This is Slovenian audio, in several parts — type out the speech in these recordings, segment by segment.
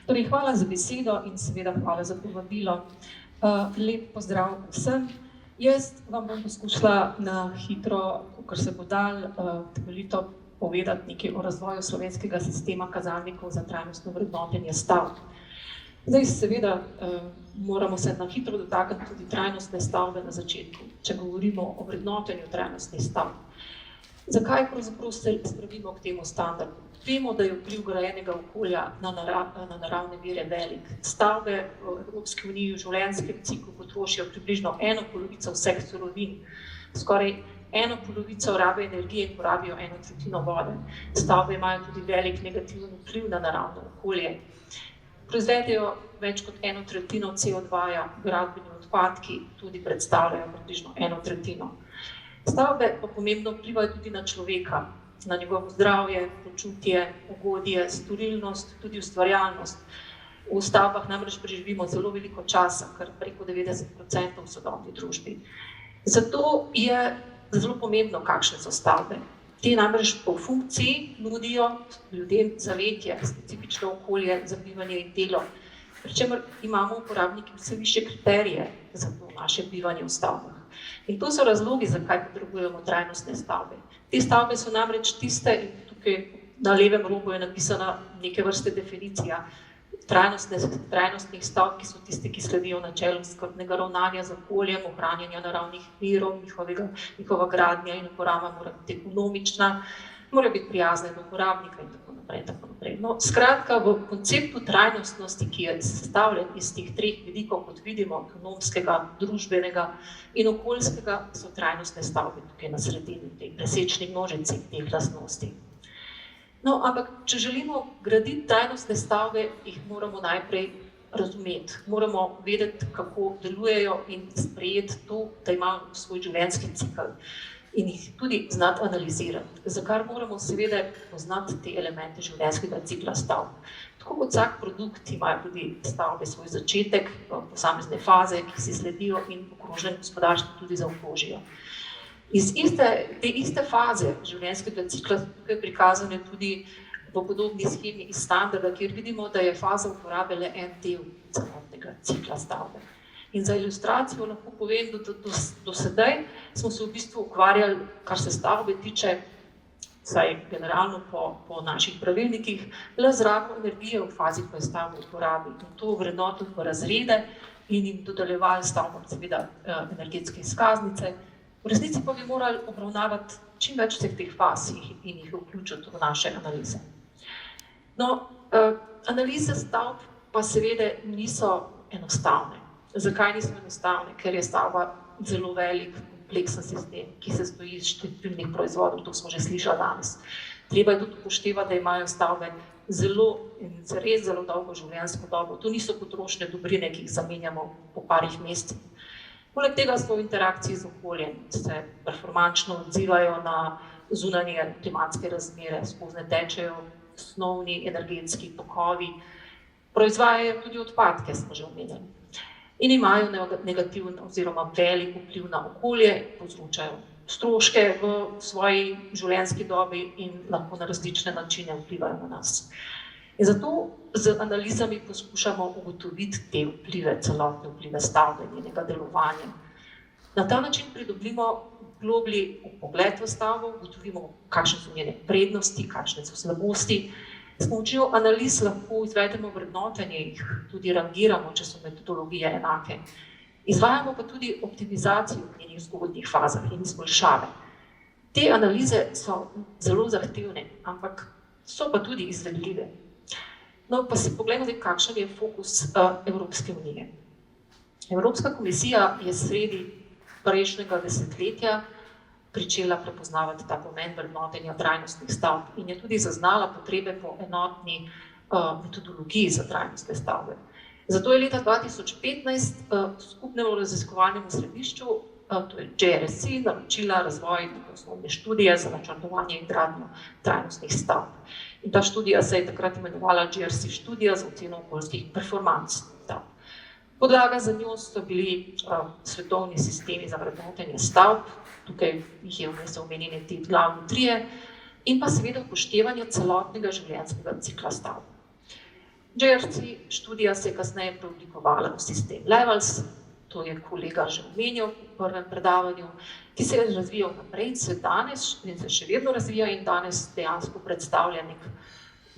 Torej, hvala za besedo in seveda hvala za povabilo. Lep pozdrav vsem. Jaz vam bom poskušala na hitro, kakor se bo dalo, temeljito povedati nekaj o razvoju slovenskega sistema kazalnikov za trajnostno vrednotenje stavb. Zdaj, seveda, moramo se na hitro dotakniti tudi trajnostne stavbe na začetku, če govorimo o vrednotenju trajnostnih stavb. Zakaj pravzaprav se spravimo k temu standardu? Vemo, da je vpliv grajenega okolja na naravne vire velik. Stavbe v Evropski uniji v življenjskem ciklu potrošijo približno 1/2 vseh surovin, skoraj 1/2 rabe energije in porabijo 1/3 vode. Stavbe imajo tudi velik negativen vpliv na naravno okolje. Proizvedejo več kot 1/3 CO2, gradbeni odpadki tudi predstavljajo približno 1/3. Stavbe pa pomembno vplivajo tudi na človeka, na njegovo zdravje, počutje, ugodje, storilnost, tudi ustvarjalnost. V stavbah namreč preživimo zelo veliko časa, kar preko 90% v sodobni družbi. Zato je zelo pomembno, kakšne so stavbe. Te namreč po funkciji nudijo ljudem zavetje, specifično okolje za bivanje in delo, pri čemer imamo uporabniki vse višje kriterije za to naše bivanje v stavbah. In to so razlogi, zakaj potrebujemo trajnostne stavbe. Te stavbe so namreč tiste, in tukaj na levem robu je napisana neke vrste definicija trajnostnih stavb, ki so tiste, ki sledijo načelom skrbnega ravnanja z okoljem, ohranjanja naravnih virov, njihova gradnja in uporaba mora biti ekonomična, mora biti prijazna do uporabnika in tako naprej. No, skratka, v konceptu trajnostnosti, ki je sestavljen iz teh treh vidikov, kot vidimo, ekonomskega, družbenega in okoljskega, so trajnostne stavbe tukaj na sredini, tej presečni množici teh lastnosti. No, ampak, če želimo graditi trajnostne stavbe, jih moramo najprej razumeti. Moramo vedeti, kako delujejo in sprejeti to, da imajo svoj življenjski cikel in jih tudi znati analizirati. Za kar moramo seveda poznati te elemente življenjskega cikla stavb. Tako kot vsak produkt imajo tudi stavbe svoj začetek, posamezne faze, ki si sledijo in v krožnem gospodarstvu tudi zaokrožijo. Iz te iste faze življenjskega cikla so tukaj prikazane tudi v podobni shemi iz standarda, kjer vidimo, da je faza uporabe le en del celotnega cikla stavbe. In za ilustracijo lahko povem, da do sedaj smo se v bistvu ukvarjali, kar se stavbe tiče, vsaj generalno po naših pravilnikih, le z rabo energije v fazi, ko je stavba v uporabi. In to vrednotili v razrede in jim dodeljevali stavbam seveda energetske izkaznice. V resnici pa bi morali obravnavati čim več vseh teh faz in jih vključiti v naše analize. No, analize stavb pa seveda niso enostavne. Zakaj niso enostavne? Ker je stavba zelo velik, kompleksen sistem, ki se stoji iz številnih proizvodov, to smo že slišali danes. Treba je tudi upoštevati, da imajo stavbe res zelo dolgo življenjsko dobo. To niso potrošne dobrine, ki jih zamenjamo po parih mesecih. Poleg tega so v interakciji z okoljem, se performančno odzivajo na zunanje klimatske razmere, skozi tečejo osnovni energetski tokovi, proizvajajo tudi odpadke, smo že omenjali. In imajo negativen oziroma velik vpliv na okolje, povzročajo stroške v svoji življenjski dobi in lahko na različne načine vplivajo na nas. In zato z analizami poskušamo ugotoviti te vplive, celotne vplive stavbe, njenega delovanja. Na ta način pridobimo globlji vpogled v stavbo, ugotovimo, kakšne so njene prednosti, kakšne so slabosti. S pomočjo analiz lahko izvedemo vrednotenje, jih tudi rangiramo, če so metodologije enake. Izvajamo pa tudi optimizacijo v njenih zgodnjih fazah in izboljšave. Te analize so zelo zahtevne, ampak so pa tudi izvedljive. No, pa si poglejmo, kakšen je fokus Evropske unije. Evropska komisija je sredi prejšnjega desetletja pričela prepoznavati ta pomen vrednotenja trajnostnih stavb in je tudi zaznala potrebe po enotni metodologiji za trajnostne stavbe. Zato je leta 2015 skupnemu raziskovalnemu središču, to je JRC, naročila razvoj osnovne študije za načrtovanje in gradnjo trajnostnih stavb. In ta študija se je takrat imenovala JRC študija za oceno okoljskih performanc stavb. Podlaga za njo so bili svetovni sistemi za vrednotenje stavb, tukaj jih je vmes omenjeni ti glavni trije, in pa seveda upoštevanje celotnega življenjskega cikla stavb. JRC študija se je kasneje preoblikovala v sistem Levels, to je kolega že omenil v prvem predavanju, ki se je razvijal naprej in se danes, in se še vedno razvija in danes dejansko predstavlja nek,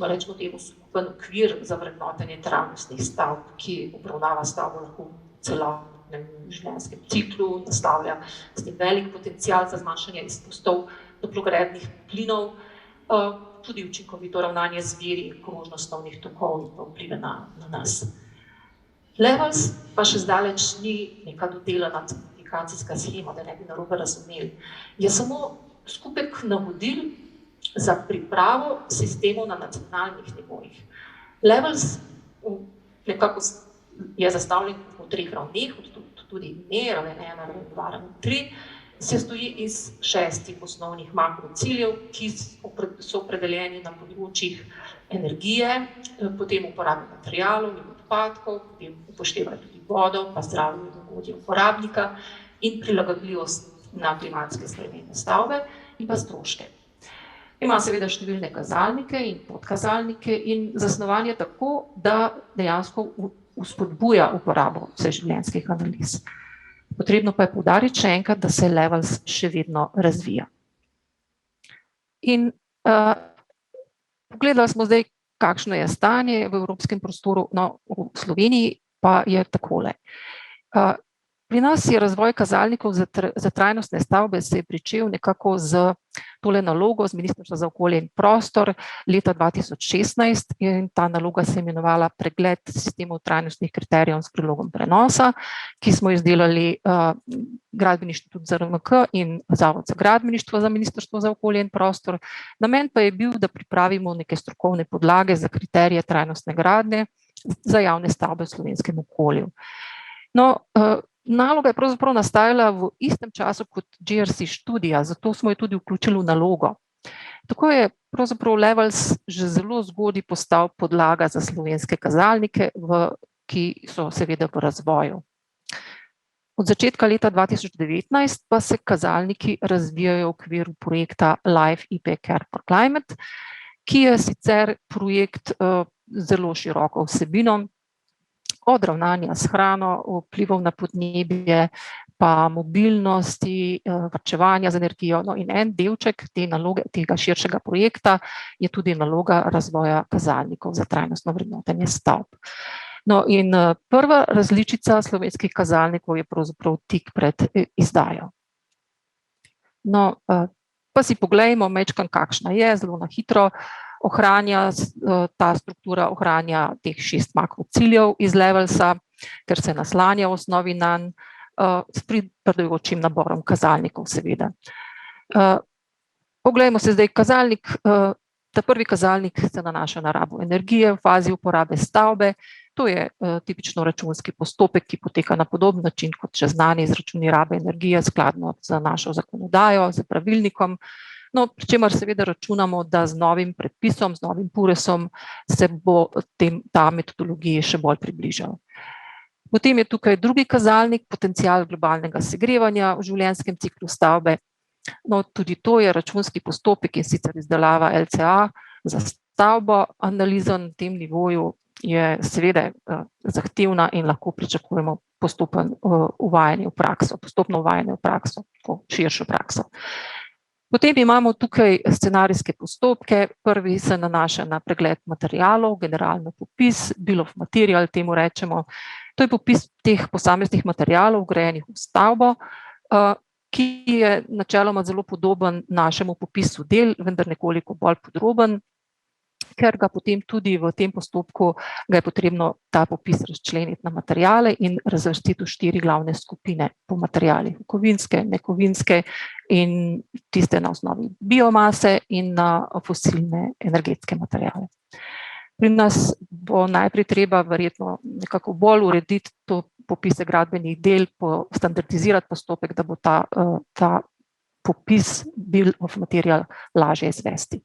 rečemo temu, skupen okvir za vrednotenje trajnostnih stavb, ki obravnava stavbo lahko v celotnem življenjskem ciklu, nastavlja s tem velik potencial za zmanjšanje izpustov toplogrednih plinov, tudi učinkovito ravnanje z viri krožno-snovnih tokov in vplive na nas. Levels pa še zdaleč ni neka dodelana certifikacijska shema, da ne bi narobe razumeli. Je samo skupek navodil za pripravo sistemov na nacionalnih nivojih. Levels nekako je zastavljen v 3 ravneh, tudi ime, raven 1, raven 2, raven 3, se stoji iz 6 osnovnih makrociljev, ki so opredeljeni na področjih energije, potem uporabe materialov in odpadkov, potem upoštevajo tudi vodo, pa zdravje in ugodje uporabnika in prilagodljivost na klimatske spremembe stavbe in pa stroške. Ima seveda številne kazalnike in podkazalnike in zasnovanje tako, da dejansko vzpodbuja uporabo vseživljenjskih analiz. Potrebno pa je poudariti še enkrat, da se Levels še vedno razvija. In pogledali smo zdaj, kakšno je stanje v evropskem prostoru, no v Sloveniji pa je takole. Pri nas je razvoj kazalnikov za trajnostne stavbe se je pričel nekako z tole nalogo z Ministrstva za okolje in prostor leta 2016 in ta naloga se je imenovala Pregled sistemov trajnostnih kriterijev s prilogom prenosa, ki smo izdelali Gradbeni inštitut ZRMK in Zavod za gradbeništvo za Ministrstvo za okolje in prostor. Namen pa je bil, da pripravimo neke strokovne podlage za kriterije trajnostne gradnje za javne stavbe v slovenskem okolju. No, naloga je pravzaprav nastajala v istem času kot JRC študija, zato smo jo tudi vključili v nalogo. Tako je pravzaprav Levels že zelo zgodaj postal podlaga za slovenske kazalnike, ki so seveda v razvoju. Od začetka leta 2019 pa se kazalniki razvijajo v okviru projekta Life IP Care for Climate, ki je sicer projekt zelo široko vsebino, od ravnanja s hrano, vplivov na podnebje, pa mobilnosti, varčevanja z energijo. No, in en delček te naloge, tega širšega projekta je tudi naloga razvoja kazalnikov za trajnostno vrednotenje stavb. No, in prva različica slovenskih kazalnikov je pravzaprav tik pred izdajo. No, pa si poglejmo majčkeno, kakšna je, zelo na hitro. Ta struktura ohranja teh 6 makrociljev iz Levelsa, ker se naslanja v osnovi nanj s pripadajočim naborom kazalnikov seveda. Poglejmo se zdaj kazalnik, ta prvi kazalnik se nanaša na rabo energije v fazi uporabe stavbe. To je tipično računski postopek, ki poteka na podoben način kot že znani izračuni rabe energije skladno z našo zakonodajo, z pravilnikom. No, pri čemer seveda računamo, da z novim predpisom, z novim PURES-om se bo ta metodologija še bolj približal. Potem je tukaj drugi kazalnik, potencial globalnega segrevanja v življenjskem ciklu stavbe. No, tudi to je računski postopek in sicer izdelava LCA za stavbo. Analiza na tem nivoju je seveda zahtevna in lahko pričakujemo postopno uvajanje v prakso, tako širšo prakso. Potem imamo tukaj scenarijske postopke. Prvi se nanaša na pregled materialov, generalno popis, bill of material, temu rečemo. To je popis teh posameznih materialov, vgrajenih v stavbo, ki je načeloma zelo podoben našemu popisu del, vendar nekoliko bolj podroben, ker ga potem tudi v tem postopku ga je potrebno ta popis razčleniti na materiale in razvrstiti v 4 glavne skupine po materialih, kovinske, nekovinske in tiste na osnovi biomase in na fosilne energetske materiale. Pri nas bo najprej treba verjetno nekako bolj urediti to popise gradbenih del, standardizirati postopek, da bo ta popis bill of material lažje izvesti.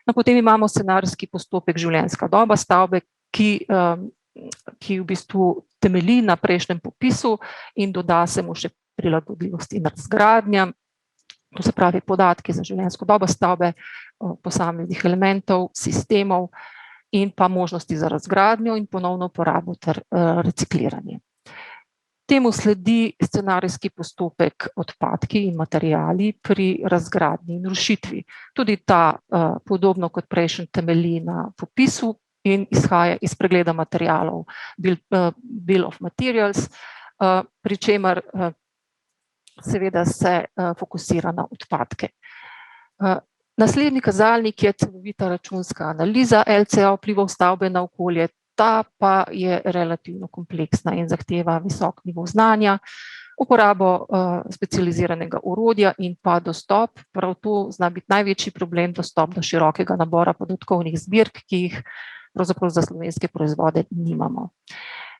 No, potem imamo scenarijski postopek življenjska doba stavbe, ki v bistvu temelji na prejšnjem popisu in doda se mu še prilagodljivost in razgradnja. To se pravi podatki za življenjsko dobo stavbe, posameznih elementov, sistemov. in pa možnosti za razgradnjo in ponovno uporabo ter recikliranje. Temu sledi scenarijski postopek odpadki in materiali pri razgradnji in rušitvi. Tudi ta, podobno kot prejšnji, temelji na popisu in izhaja iz pregleda materialov, Bill of Materials, pri čemer seveda se fokusira na odpadke. Naslednji kazalnik je celovita računska analiza LCA vplivov stavbe na okolje. Ta pa je relativno kompleksna in zahteva visok nivo znanja, uporabo specializiranega orodja in pa dostop. Prav to zna biti največji problem, dostop do širokega nabora podatkovnih zbirk, ki jih pravzaprav za slovenske proizvode nimamo.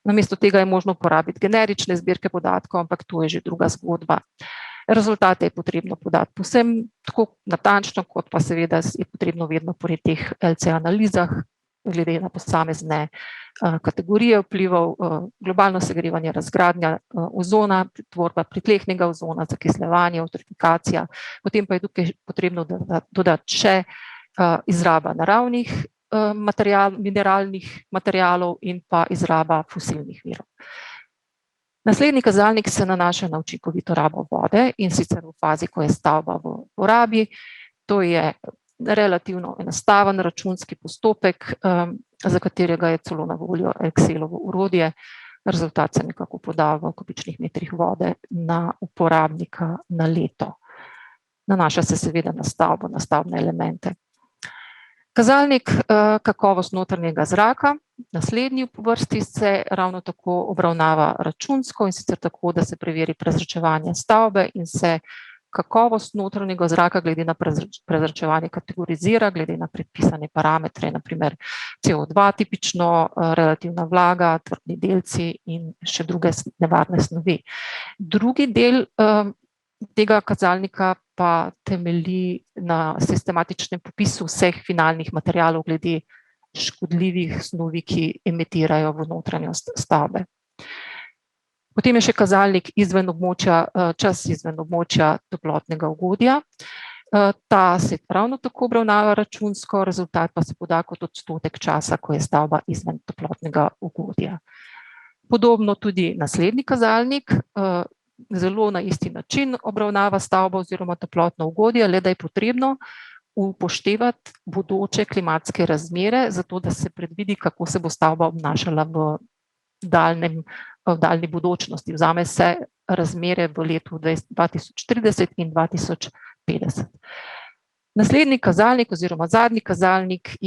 Namesto tega je možno uporabiti generične zbirke podatkov, ampak to je že druga zgodba. Rezultate je potrebno podati povsem tako natančno, kot pa seveda je potrebno vedno pri teh LC analizah, glede na posamezne kategorije vplivov, globalno segrevanje, razgradnja ozona, tvorba pritlehnega ozona, zakislevanje, eutrofikacija, potem pa je tukaj potrebno dodati še izraba naravnih mineralnih materialov in pa izraba fosilnih virov. Naslednji kazalnik se nanaša na učinkovito rabo vode, in sicer v fazi, ko je stavba v uporabi. To je relativno enostaven računski postopek, za katerega je celo na voljo Excelovo orodje. Rezultat se nekako poda v kubičnih metrih vode na uporabnika na leto. Nanaša se seveda na stavbo, na stavbne elemente. Kazalnik kakovost notranjega zraka, naslednji v vrsti, se ravno tako obravnava računsko, in sicer tako, da se preveri prezračevanje stavbe in se kakovost notranjega zraka glede na prezračevanje kategorizira, glede na predpisane parametre, naprimer CO2 tipično, relativna vlaga, trdni delci in še druge nevarne snovi. Drugi del tega kazalnika pa temelji na sistematičnem popisu vseh finalnih materialov glede škodljivih snovi, ki emitirajo v notranjost stavbe. Potem je še kazalnik čas izven območja toplotnega ugodja. Ta se ravno tako obravnava računsko, rezultat pa se poda kot odstotek časa, ko je stavba izven toplotnega ugodja. Podobno tudi naslednji kazalnik, zelo na isti način obravnava stavbo oziroma toplotno ugodje, le da je potrebno upoštevati bodoče klimatske razmere, zato da se predvidi, kako se bo stavba obnašala v daljni budočnosti. Vzame se razmere v letu 2030 in 2050. Naslednji kazalnik oziroma zadnji kazalnik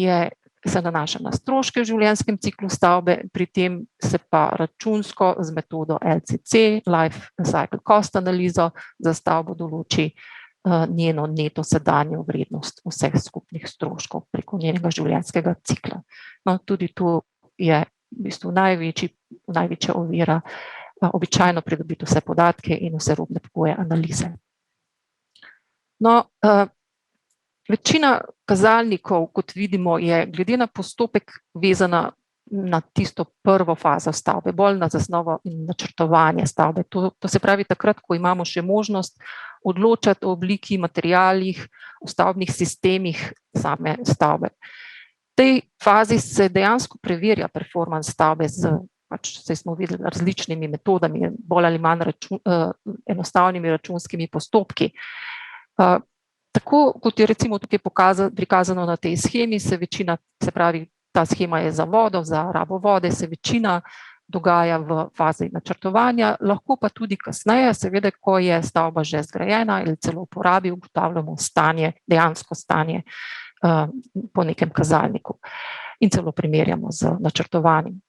se nanaša na stroške v življenjskem ciklu stavbe, pri tem se pa računsko z metodo LCC, Life Cycle Cost analizo, za stavbo določi njeno neto sedanjo vrednost vseh skupnih stroškov preko njenega življenjskega cikla. No, tudi tu je v bistvu največja ovira običajno pridobiti vse podatke in vse robne pogoje analize. No, večina kazalnikov, kot vidimo, je glede na postopek vezana na tisto prvo fazo stavbe, bolj na zasnovo in načrtovanje stavbe. To se pravi takrat, ko imamo še možnost odločati o obliki, materialih, o stavbnih sistemih same stavbe. V tej fazi se dejansko preverja performance stavbe saj smo videli, različnimi metodami, bolj ali manj enostavnimi računskimi postopki. Tako kot je recimo tukaj prikazano na tej shemi, se pravi, ta shema je za vodo, za rabo vode, se večina dogaja v fazi načrtovanja, lahko pa tudi kasneje, seveda, ko je stavba že zgrajena ali celo v uporabi, ugotavljamo dejansko stanje po nekem kazalniku in celo primerjamo z načrtovanjem.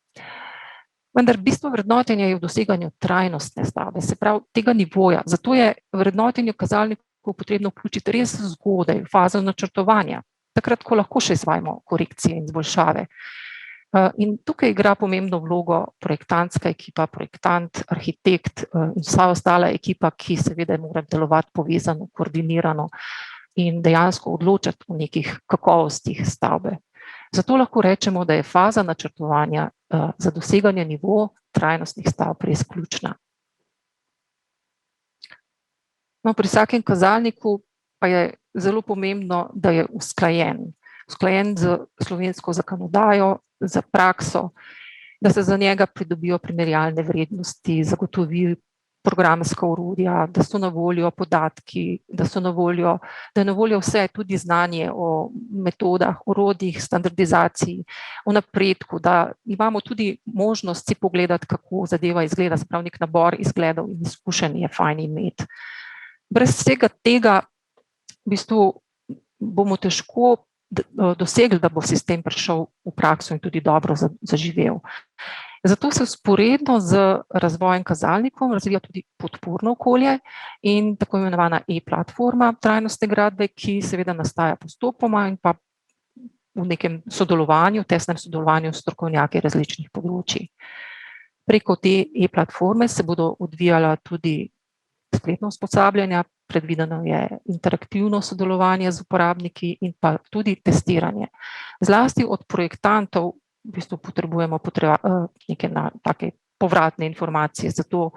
Vendar bistvo vrednotenja je v doseganju trajnostne stavbe, se pravi tega nivoja, zato je vrednotenje kazalnikov potrebno vključiti res zgodaj, v fazo načrtovanja, takrat, ko lahko še izvajamo korekcije in izboljšave. In tukaj igra pomembno vlogo projektantska ekipa, projektant, arhitekt in vsa ostala ekipa, ki seveda mora delovati povezano, koordinirano in dejansko odločati o nekih kakovostih stavbe. Zato lahko rečemo, da je faza načrtovanja za doseganje nivoja trajnostnih stavb res ključna. No, pri vsakem kazalniku pa je zelo pomembno, da je usklajen. usklajen z slovensko zakonodajo, za prakso, da se za njega pridobijo primerjalne vrednosti, zagotovi programska orodja, da so na voljo podatki, da je na voljo vse, tudi znanje o metodah, orodjih, standardizaciji, o napredku, da imamo tudi možnost si pogledati, kako zadeva izgleda, se pravi nek nabor izgledov in izkušenj je fajn imeti. Brez vsega tega v bistvu bomo težko dosegli, da bo sistem prišel v prakso in tudi dobro zaživel. Zato se vzporedno z razvojem kazalnikov razvija tudi podporno okolje in tako imenovana e-platforma trajnostne gradbe, ki seveda nastaja postopoma in pa v nekem sodelovanju, tesnem sodelovanju s strokovnjaki različnih področij. Preko te e-platforme se bodo odvijala tudi spletna usposabljanja, predvideno je interaktivno sodelovanje z uporabniki in pa tudi testiranje. Zlasti od projektantov v bistvu potrebujemo neke take povratne informacije, zato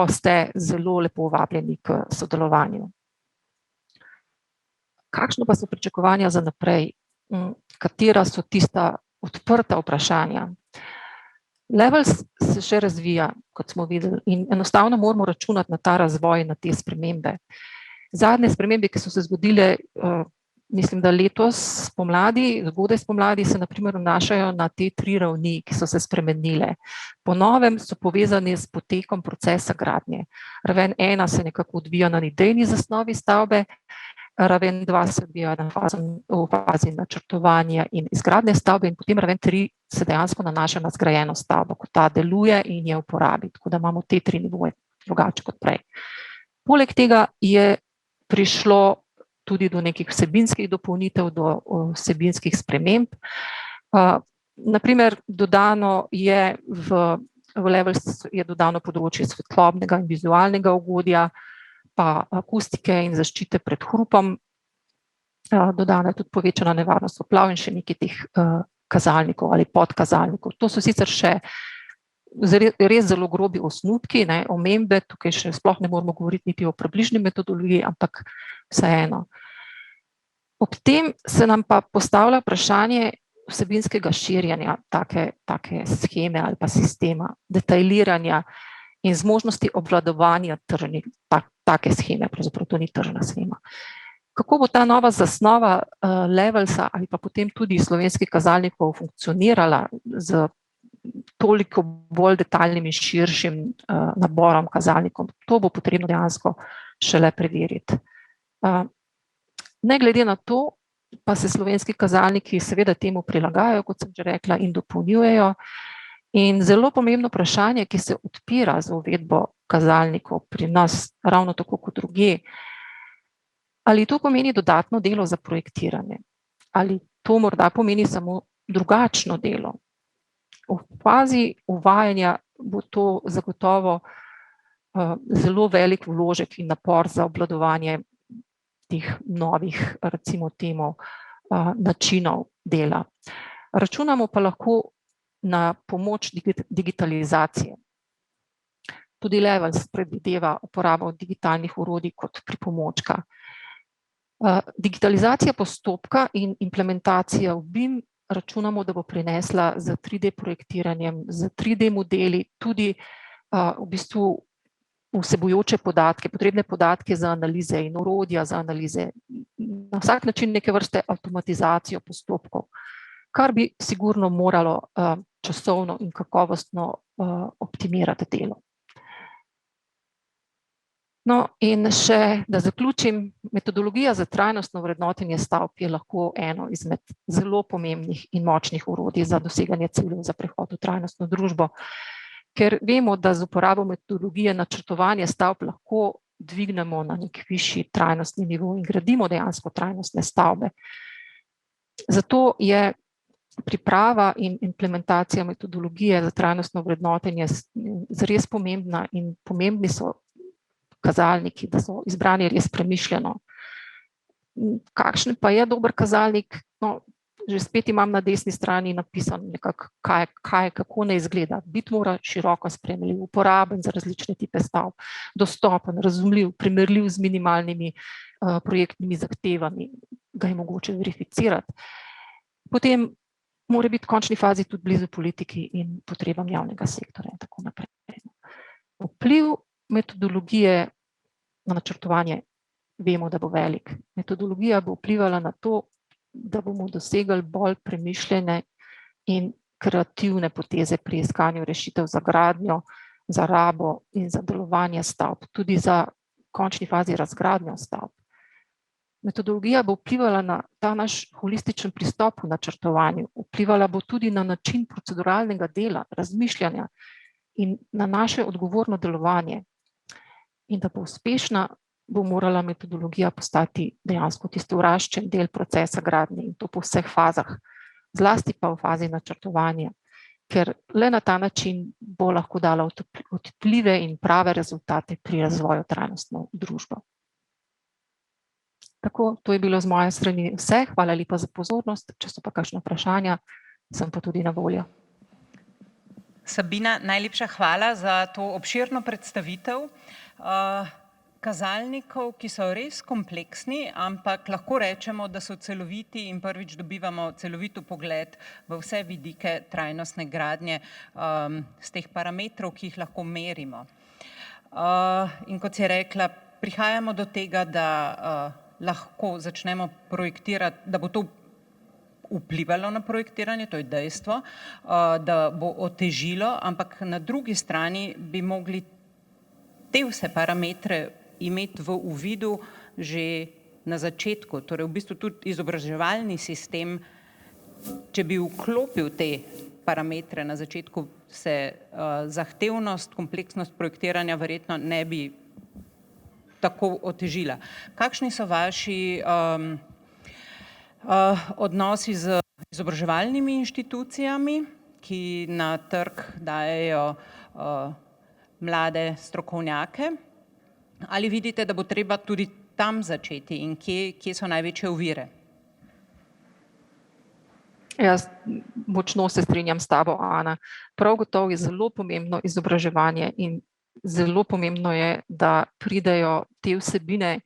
ste zelo lepo vabljeni k sodelovanju. Kakšno pa so pričakovanja za naprej? Katera so tista odprta vprašanja? Level se še razvija, kot smo videli, in enostavno moramo računati na ta razvoj, na te spremembe. Zadnje spremembe, ki so se zgodile, mislim, da letos zgodaj spomladi se na primer nanašajo na te 3 ravni, ki so se spremenile. Po novem so povezani s potekom procesa gradnje. Raven 1 se nekako odvija na idejni zasnovi stavbe, raven 2 se odvija v fazi načrtovanja in izgradnje stavbe in potem raven 3 se dejansko nanaša na zgrajeno stavbo, ko ta deluje in je v uporabi. Tako da imamo te 3 nivoje, drugače kot prej. Poleg tega je prišlo tudi do nekih vsebinskih dopolnitev, do vsebinskih sprememb. Naprimer, dodano je v Level je dodano področje svetlobnega in vizualnega ugodja, pa akustike in zaščite pred hrupom. Dodana je tudi povečana nevarnost poplav in še nekaj teh kazalnikov ali podkazalnikov. To so sicer še res zelo grobi osnutki, omembe, tukaj še sploh ne moramo govoriti niti o približni metodologiji, ampak vseeno. Ob tem se nam pa postavlja vprašanje vsebinskega širjenja take sheme ali pa sistema, detajliranja in zmožnosti obvladovanja take sheme, pravzaprav to ni tržna shema. Kako bo ta nova zasnova Levelsa ali pa potem tudi slovenskih kazalnikov funkcionirala z toliko bolj detaljnim in širšim naborom kazalnikov, to bo potrebno dejansko šele preveriti. Ne glede na to, pa se slovenski kazalniki seveda temu prilagajajo, kot sem že rekla, in dopolnjujejo. In zelo pomembno vprašanje, ki se odpira z uvedbo kazalnikov pri nas, ravno tako kot drugje, ali to pomeni dodatno delo za projektiranje, ali to morda pomeni samo drugačno delo. V fazi uvajanja bo to zagotovo zelo velik vložek in napor za obvladovanje teh novih, recimo temu, načinov dela. Računamo pa lahko na pomoč digitalizacije. Tudi Level predvideva uporabo digitalnih orodij kot pripomočka. Digitalizacija postopka in implementacija v BIM računamo, da bo prinesla z 3D projektiranjem, z 3D modeli tudi v bistvu vsebujoče podatke, potrebne podatke za analize in orodja za analize, na vsak način neke vrste avtomatizacijo postopkov, kar bi sigurno moralo časovno in kakovostno optimirati delo. No, in še, da zaključim, metodologija za trajnostno vrednotenje stavb je lahko eno izmed zelo pomembnih in močnih orodij za doseganje ciljev za prehod v trajnostno družbo, ker vemo, da z uporabo metodologije načrtovanja stavb lahko dvignemo na nek višji trajnostni nivo in gradimo dejansko trajnostne stavbe. Zato je priprava in implementacija metodologije za trajnostno vrednotenje zares pomembna in pomembni so kazalniki, da so izbrani res premišljeno. Kakšen pa je dober kazalnik? No, že spet imam na desni strani napisano nekako, kako ne izgleda. Biti mora široko sprejemljiv, uporaben za različne tipe stavb, dostopen, razumljiv, primerljiv z minimalnimi projektnimi zahtevami, ga je mogoče verificirati. Potem mora biti v končni fazi tudi blizu politiki in potrebam javnega sektorja in tako naprej. Vpliv metodologije na načrtovanje vemo, da bo velik. Metodologija bo vplivala na to, da bomo dosegli bolj premišljene in kreativne poteze pri iskanju rešitev za gradnjo, za rabo in za delovanje stavb, tudi za končni fazi razgradnjo stavb. Metodologija bo vplivala na ta naš holističen pristop v načrtovanju, vplivala bo tudi na način proceduralnega dela, razmišljanja in na naše odgovorno delovanje. In da bo uspešna, bo morala metodologija postati dejansko tisti vraščen del procesa gradnje in to po vseh fazah, zlasti pa v fazi načrtovanja, ker le na ta način bo lahko dala otipljive in prave rezultate pri razvoju trajnostno družbo. Tako, to je bilo z moje strani vse. Hvala lepa za pozornost. Če so pa kakšna vprašanja, sem pa tudi na voljo. Sabina, najlepša hvala za to obširno predstavitev kazalnikov, ki so res kompleksni, ampak lahko rečemo, da so celoviti in prvič dobivamo celovit pogled v vse vidike trajnostne gradnje z teh parametrov, ki jih lahko merimo. In kot si rekla, prihajamo do tega, da lahko začnemo projektirati, da bo to vplivalo na projektiranje, to je dejstvo, da bo otežilo, ampak na drugi strani bi mogli te vse parametre imeti v uvidu že na začetku, torej v bistvu tudi izobraževalni sistem, če bi vklopil te parametre na začetku, se zahtevnost, kompleksnost projektiranja verjetno ne bi tako otežila. Kakšni so vaši odnosi z izobraževalnimi inštitucijami, ki na trg dajejo mlade strokovnjake? Ali vidite, da bo treba tudi tam začeti in kje so največje ovire? Jaz močno se strinjam s tabo, Ana. Prav gotovo je zelo pomembno izobraževanje in zelo pomembno je, da pridejo te vsebine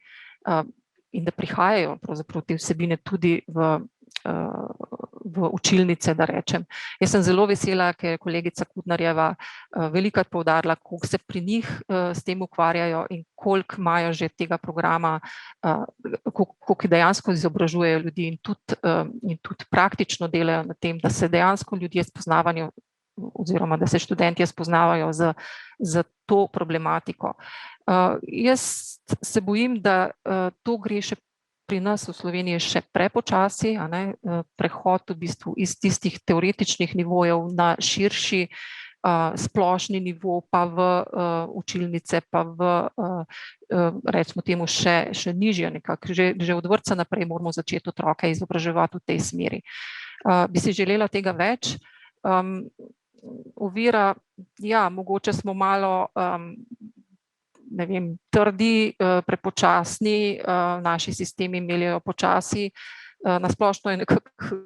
in da prihajajo pravzaprav te vsebine tudi v učilnice, da rečem. Jaz sem zelo vesela, ker je kolegica Kudnarjeva velikokrat poudarila, koliko se pri njih s tem ukvarjajo in koliko imajo že tega programa, koliko dejansko izobražujejo ljudi in tudi praktično delajo na tem, da se dejansko ljudje spoznavajo oziroma da se študentje spoznavajo z to problematiko. Jaz se bojim, da to gre še pri nas v Sloveniji še prepočasi, prehod v bistvu iz tistih teoretičnih nivojev na širši splošni nivo, pa v učilnice, pa v, recimo temu, še nižje nekako. Že od vrtca naprej moramo začeti otroke izobraževati v tej smeri. Bi si želela tega več. Ovira, ja, mogoče smo malo ne vem, trdi, prepočasni, naši sistemi meljejo počasi. Na splošno je nekako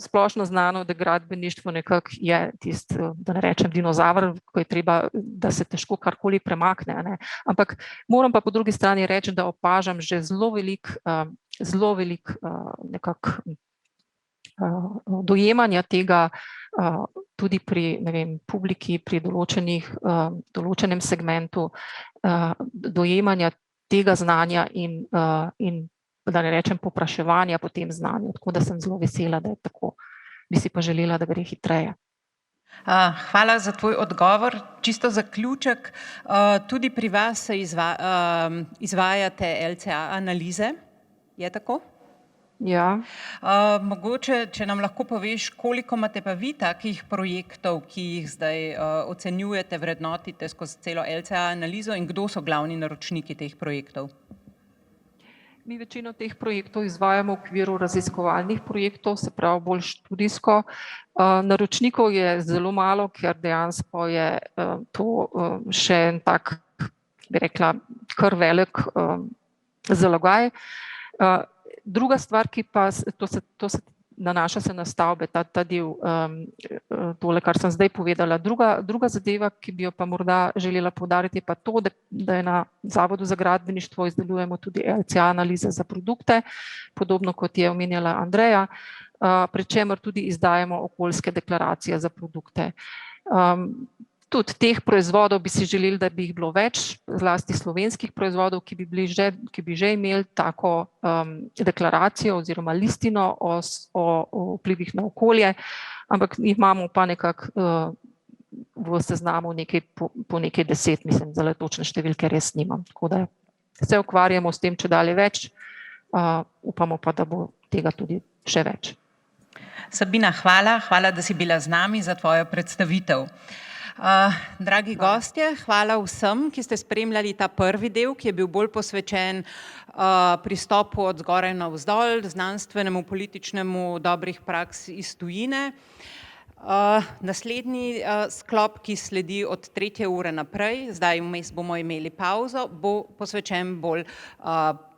splošno znano, da gradbeništvo nekako je tisto, da ne rečem dinozaver, ko je treba, da se težko karkoli premakne, ne. Ampak moram pa po drugi strani reči, da opažam že zelo velik nekako dojemanja tega tudi pri, ne vem, publiki, pri določenem segmentu, dojemanja tega znanja in da ne rečem povpraševanja po tem znanju. Tako da sem zelo vesela, da je tako. Bi si pa želela, da gre hitreje. Hvala za tvoj odgovor. Čisto zaključek, tudi pri vas se izvajate LCA analize, je tako? Ja. Mogoče, če nam lahko poveš, koliko imate pa vi takih projektov, ki jih zdaj ocenjujete, vrednotite skozi celo LCA analizo in kdo so glavni naročniki teh projektov? Mi večino teh projektov izvajamo v okviru raziskovalnih projektov, se pravi bolj študijsko. Naročnikov je zelo malo, ker dejansko je to še en tak, bi rekla, kar velik zalogaj. Druga stvar, ki pa, to se nanaša se na stavbe, ta del, tole, kar sem zdaj povedala. Druga zadeva, ki bi jo pa morda želela poudariti, je pa to, da je na Zavodu za gradbeništvo izdelujemo tudi LCA analize za produkte, podobno kot je omenjala Andreja, pri čemer tudi izdajamo okoljske deklaracije za produkte. Tudi teh proizvodov bi si želeli, da bi jih bilo več, zlasti slovenskih proizvodov, ki bi že imeli tako deklaracijo oziroma listino o vplivih na okolje, ampak jih imamo pa nekako v seznamu po nekaj 10, mislim, zelo točne številke res nimam. Tako da se ukvarjamo s tem čedalje več, upamo pa, da bo tega tudi še več. Sabina, hvala, da si bila z nami za tvojo predstavitev. Dragi gostje, hvala vsem, ki ste spremljali ta prvi del, ki je bil bolj posvečen pristopu od zgoraj navzdol, znanstvenemu, političnemu, dobrih praks iz tujine. Naslednji sklop, ki sledi od 3. ure naprej, zdaj vmes bomo imeli pauzo, bo posvečen bolj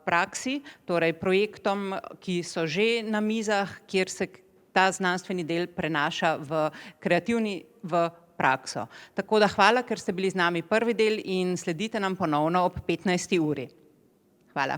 praksi, torej projektom, ki so že na mizah, kjer se ta znanstveni del prenaša v prakso. Tako da hvala, ker ste bili z nami prvi del in sledite nam ponovno ob 15. uri. Hvala.